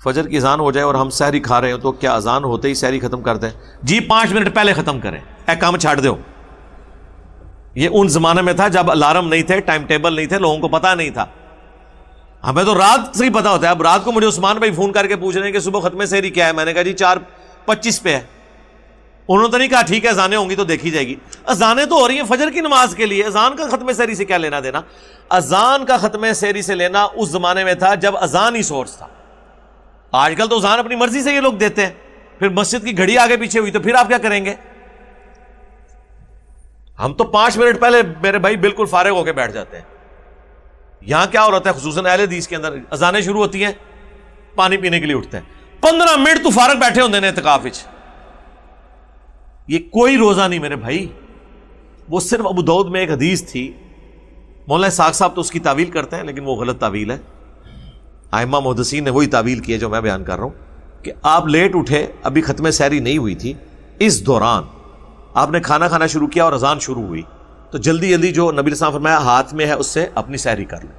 فجر کی اذان ہو جائے اور ہم سحری کھا رہے ہوں تو کیا اذان ہوتے ہی سحری ختم کر دیں؟ جی 5 منٹ پہلے ختم کریں، اے کام چھاڑ دو. یہ ان زمانے میں تھا جب الارم نہیں تھے، ٹائم ٹیبل نہیں تھے، لوگوں کو پتا نہیں تھا. ہمیں تو رات سے ہی پتا ہوتا ہے. اب رات کو مجھے عثمان بھائی فون کر کے پوچھ رہے ہیں کہ صبح ختم سحری کیا ہے. میں نے کہا جی 4:25 پہ ہے. انہوں نے تو نہیں کہا ٹھیک ہے اذانیں ہوں گی تو دیکھی جائے گی. اذانیں تو ہو رہی ہیں فجر کی نماز کے لیے، اذان کا ختم سحری سے کیا لینا دینا؟ اذان کا ختم سحری سے لینا اس زمانے میں تھا جب اذان ہی سورس تھا. آج کل تو اذان اپنی مرضی سے یہ لوگ دیتے ہیں. پھر مسجد کی گھڑی آگے پیچھے ہوئی تو پھر آپ کیا کریں گے؟ ہم تو 5 منٹ پہلے میرے بھائی بالکل فارغ ہو کے بیٹھ جاتے ہیں. یہاں کیا ہو رہا ہے خصوصاً اہل حدیث کے اندر؟ اذانیں شروع ہوتی ہیں، پانی پینے کے لیے اٹھتے ہیں، 15 منٹ تو فارغ بیٹھے ہوندے نے اعتکاف وچ. یہ کوئی روزہ نہیں میرے بھائی. وہ صرف ابو داؤد میں ایک حدیث تھی، مولانا اسحاق صاحب تو اس کی تعویل کرتے ہیں لیکن وہ غلط تعویل ہے. ائمہ محدثین نے وہی تعویل کی ہے جو میں بیان کر رہا ہوں کہ آپ لیٹ اٹھے، ابھی ختم سحری نہیں ہوئی تھی، اس دوران آپ نے کھانا کھانا شروع کیا اور اذان شروع ہوئی تو جلدی جلدی جو نبی صلی اللہ علیہ وسلم فرمایا ہاتھ میں ہے اس سے اپنی سحری کر لیں.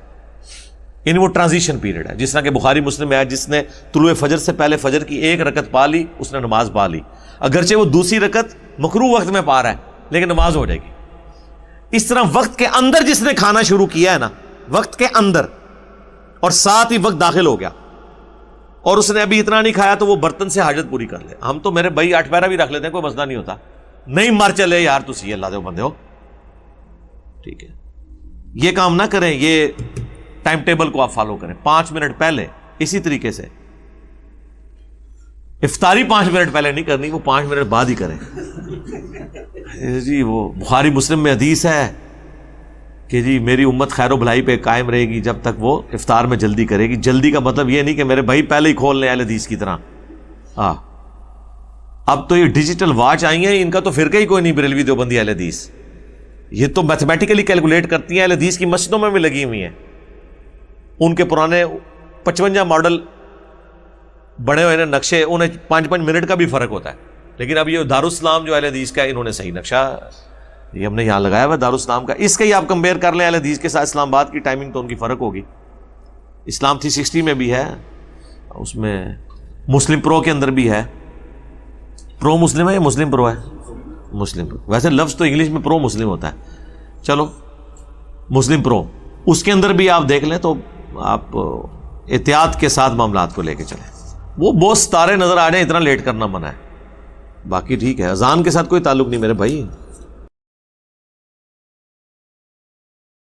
یعنی وہ ٹرانزیشن پیریڈ ہے. جس طرح کہ بخاری مسلم میں ہے جس نے طلوع فجر سے پہلے فجر کی 1 رکعت پا لی اس نے نماز پا لی، اگرچہ وہ دوسری رکعت مکروہ وقت میں پا رہا ہے لیکن نماز ہو جائے گی. اس طرح وقت کے اندر جس نے کھانا شروع کیا ہے نا، وقت کے اندر، اور ساتھ ہی وقت داخل ہو گیا اور اس نے ابھی اتنا نہیں کھایا تو وہ برتن سے حاجت پوری کر لے. ہم تو میرے بھائی 8 پیرا بھی رکھ لیتے ہیں، کوئی مسئلہ نہیں ہوتا. نہیں مر چلے یار تسی اللہ دے بندے ہو، ٹھیک ہے. یہ کام نہ کریں، یہ ٹائم ٹیبل کو آپ فالو کریں. 5 منٹ پہلے. اسی طریقے سے افطاری 5 منٹ پہلے نہیں کرنی، وہ 5 منٹ بعد ہی کریں. جی وہ بخاری مسلم میں حدیث ہے کہ جی میری امت خیر و بھلائی پہ قائم رہے گی جب تک وہ افطار میں جلدی کرے گی. جلدی کا مطلب یہ نہیں کہ میرے بھائی پہلے ہی کھول لیں اہل حدیث کی طرح. اب تو یہ ڈیجیٹل واچ آئی ہیں، ان کا تو فرقہ ہی کوئی نہیں بریلوی دیوبندی اہل حدیث. یہ تو میتھمیٹیکلی کیلکولیٹ کرتی ہیں. اہل حدیث کی مسجدوں میں بھی لگی ہوئی ہیں. ان کے پرانے 55 ماڈل بڑے ہوئے نقشے، انہیں 5-5 منٹ کا بھی فرق ہوتا ہے. لیکن اب یہ دارالاسلام جو اہل حدیث کا ہے انہوں نے صحیح نقشہ یہ ہم نے یہاں لگایا ہوا دارالاسلام کا. اس کا ہی آپ کمپیئر کر لیں اہل حدیث کے ساتھ اسلام آباد کی ٹائمنگ تو ان کی فرق ہوگی. اسلام 360 میں بھی ہے، اس میں مسلم پرو کے اندر بھی ہے. پرو مسلم ہے یا مسلم پرو ہے؟ مسلم پرو. ویسے لفظ تو انگلش میں پرو مسلم ہوتا ہے. چلو مسلم پرو، اس کے اندر بھی آپ دیکھ لیں تو آپ احتیاط کے ساتھ معاملات کو لے کے چلیں. وہ بہت ستارے نظر آ رہے ہیں، اتنا لیٹ کرنا منع ہے. باقی ٹھیک ہے، اذان کے ساتھ کوئی تعلق نہیں میرے بھائی.